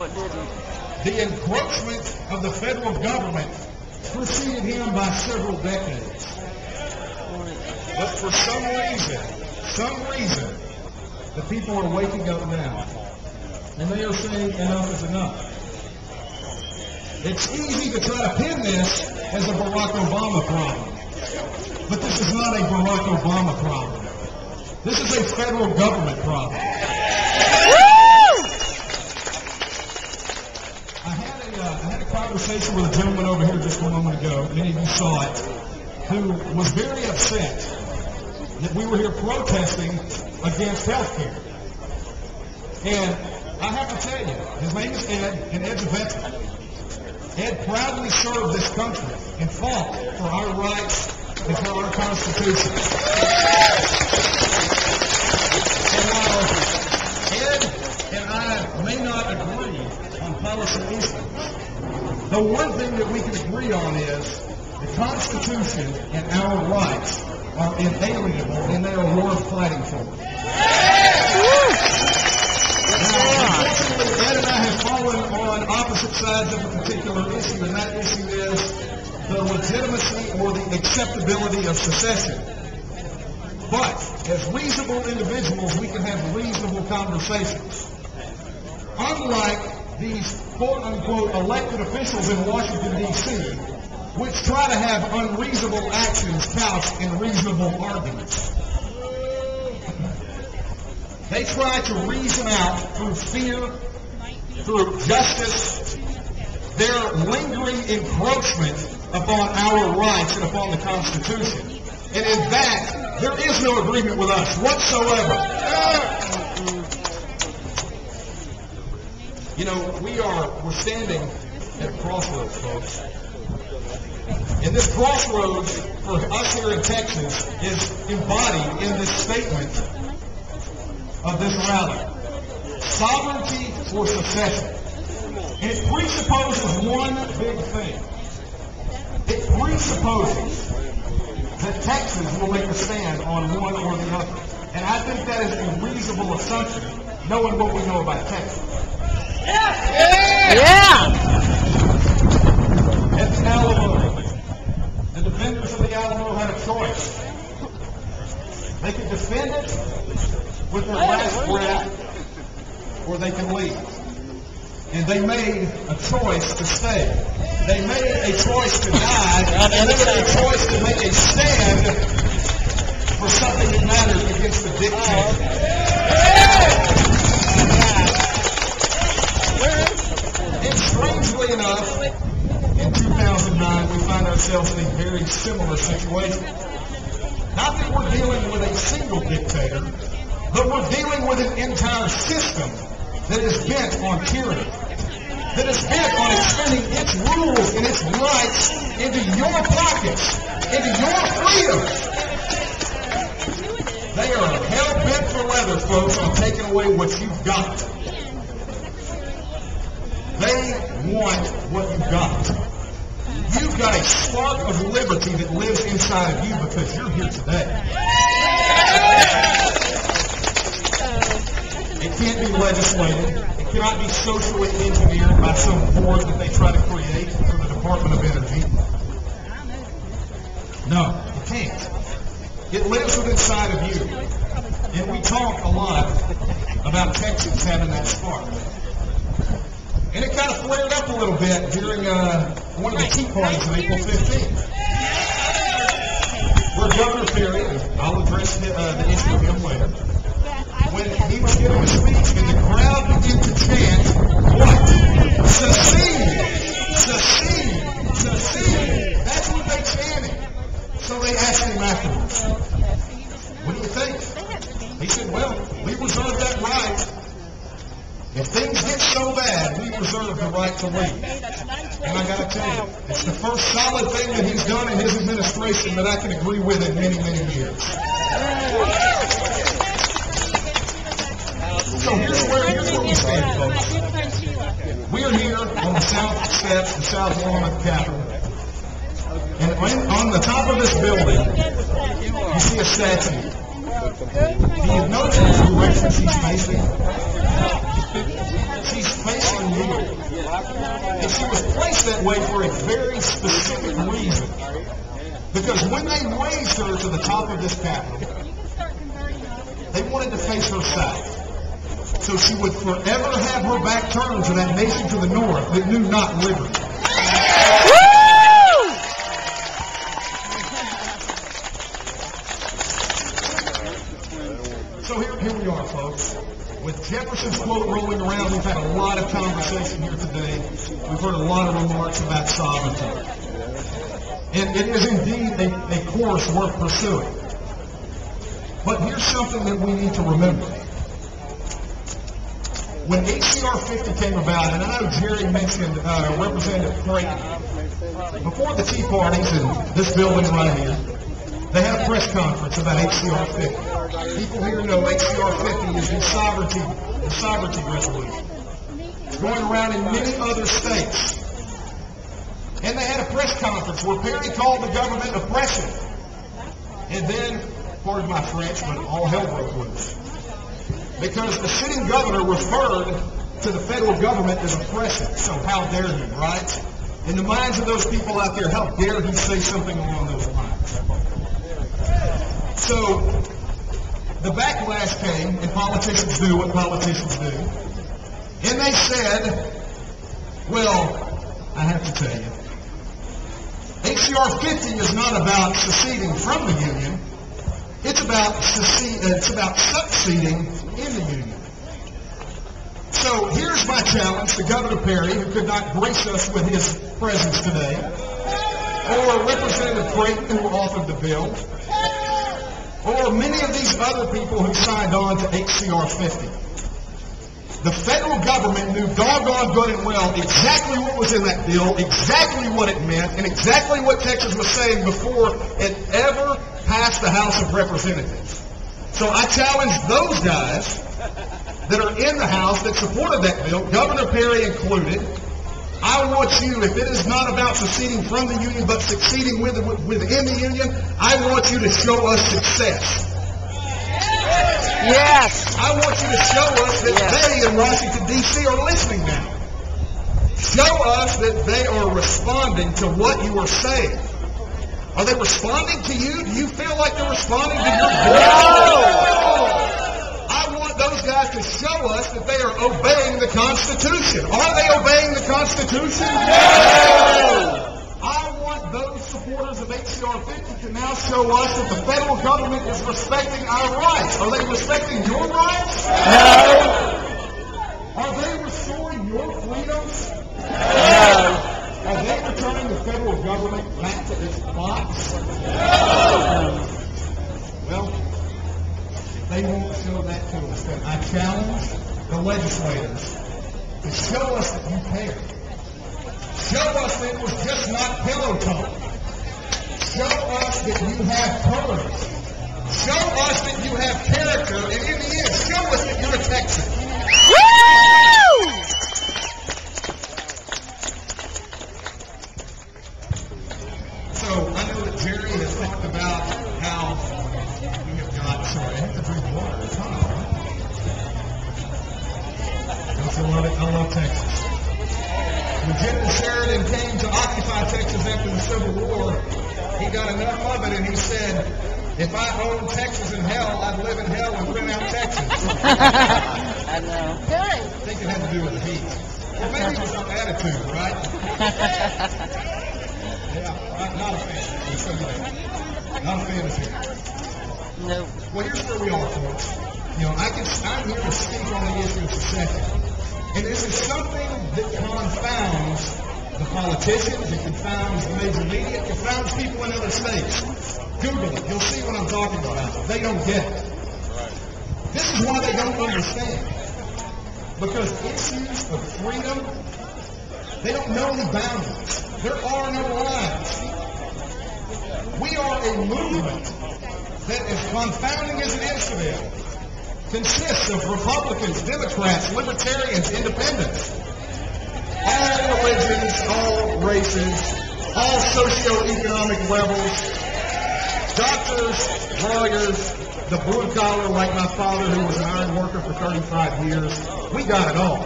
The encroachment of the federal government preceded him by several decades. But for some reason, the people are waking up now. And they are saying enough is enough. It's easy to try to pin this as a Barack Obama problem. But this is not a Barack Obama problem. This is a federal government problem. I had a conversation with a gentleman over here just a moment ago, many of you saw it, who was very upset that we were here protesting against health care. And I have to tell you, his name is Ed, and Ed's a veteran. Ed proudly served this country and fought for our rights and for our Constitution. And while Ed and I may not agree on policy issues, the one thing that we can agree on is the Constitution and our rights are inalienable and they are worth fighting for. Now, unfortunately, Ed and I have fallen on opposite sides of a particular issue, and that issue is the legitimacy or the acceptability of secession. But as reasonable individuals, we can have reasonable conversations. Unlike these quote-unquote elected officials in Washington, D.C., which try to have unreasonable actions couched in reasonable arguments. They try to reason out through fear, through justice, their lingering encroachment upon our rights and upon the Constitution. And in that, there is no agreement with us whatsoever. You know, we're standing at a crossroads, folks. And this crossroads for us here in Texas is embodied in this statement of this rally. Sovereignty or secession. And it presupposes one big thing. It presupposes that Texas will make a stand on one or the other. And I think that is a reasonable assumption, knowing what we know about Texas. Yeah! At the Alamo, the defenders of the Alamo had a choice. They could defend it with their last breath, or they can leave. And they made a choice to stay. They made a choice to die, and they made a choice to make a stand for something that matters against the dictator. And strangely enough, in 2009, we find ourselves in a very similar situation. Not that we're dealing with a single dictator, but we're dealing with an entire system that is bent on tyranny, that is bent on extending its rules and its rights into your pockets, into your freedoms. They are hell-bent for leather, folks, on taking away what you've got. They want what you've got. You've got a spark of liberty that lives inside of you because you're here today. It can't be legislated. It cannot be socially engineered by some board that they try to create for the Department of Energy. No, it can't. It lives within inside of you. And we talk a lot about Texas having that spark. And it kind of flared up a little bit during one of the tea parties on April 15th. Where Governor Perry, and I'll address the issue of him later, when he was giving a speech and the crowd began to chant, what? Secede! Secede! Secede! That's what they chanted. So they asked him afterwards, what do you think? He said, well, we reserve that right. If things get so bad, we reserve the right to leave. And I got to tell you, it's the first solid thing that he's done in his administration that I can agree with in many, many years. So here's where we stand, folks. We are here on the south steps, the south lawn of the Capitol. And on the top of this building, you see a statue. Do you notice the direction she's facing? She's facing you. And she was placed that way for a very specific reason. Because when they raised her to the top of this Capitol, they wanted to face her south. So she would forever have her back turned to that nation to the north that knew not liberty. So here we are, folks. With Jefferson's quote rolling around, we've had a lot of conversation here today. We've heard a lot of remarks about sovereignty. And it is indeed a course worth pursuing. But here's something that we need to remember. When HCR 50 came about, and I know Jerry mentioned Representative Creighton, before the Tea Parties in this building right here, they had a press conference about HCR 50. People here know HCR 50 is the sovereignty resolution. It's going around in many other states. And they had a press conference where Perry called the government oppressive. And then, pardon my French, but all hell broke loose. Because the sitting governor referred to the federal government as oppressive. So how dare he, right? In the minds of those people out there, how dare he say something along those lines? So the backlash came, and politicians do what politicians do. And they said, well, I have to tell you, HCR 50 is not about seceding from the Union. It's about succeeding in the Union. So here's my challenge to Governor Perry, who could not grace us with his presence today, or Representative Creighton, who authored the bill, or many of these other people who signed on to HCR 50. The federal government knew doggone good and well exactly what was in that bill, exactly what it meant, and exactly what Texas was saying before it ever passed the House of Representatives. So I challenge those guys that are in the House that supported that bill, Governor Perry included. I want you, if it is not about seceding from the Union, but succeeding within the Union, I want you to show us success. Yes. I want you to show us that they in Washington, D.C. are listening now. Show us that they are responding to what you are saying. Are they responding to you? Do you feel like they're responding to your voice? I want those guys to show us that they are obeying the Constitution. Are they obeying the Constitution? No. I want those supporters of HCR 50 to now show us that the federal government is respecting our rights. Are they respecting your rights? No. Are they restoring your freedoms? No. Are they returning the federal government back to its box? No. Well, if they won't show that to us, then I challenge the legislators to show us that you care. Show us that it was just not pillow talk. Show us that you have courage. Show us that you have character. And in the end, show us that you're a Texan. Woo! So I know that Jerry has talked about how we have got, sorry, I have to drink water. It's hot. I love Texas. When General Sheridan came to occupy Texas after the Civil War, he got enough of it and he said, if I owned Texas in hell, I'd live in hell and rent out Texas. I know. Good. I think it had to do with the heat. Well, maybe it was our attitude, right? Yeah, not a fan. Just so you know. Not a fan of here. No. Well, here's where we are, folks. You know, I'm here to speak on the issue of secession. And this is something that confounds the politicians, it confounds the major media, it confounds people in other states. Google it. You'll see what I'm talking about. They don't get it. This is why they don't understand. Because issues of freedom, they don't know any boundaries. There are no lines. We are a movement that, as confounding as it is today, consists of Republicans, Democrats, Libertarians, Independents, all religions, all races, all socioeconomic levels, doctors, lawyers, the blue collar like my father who was an iron worker for 35 years. We got it all.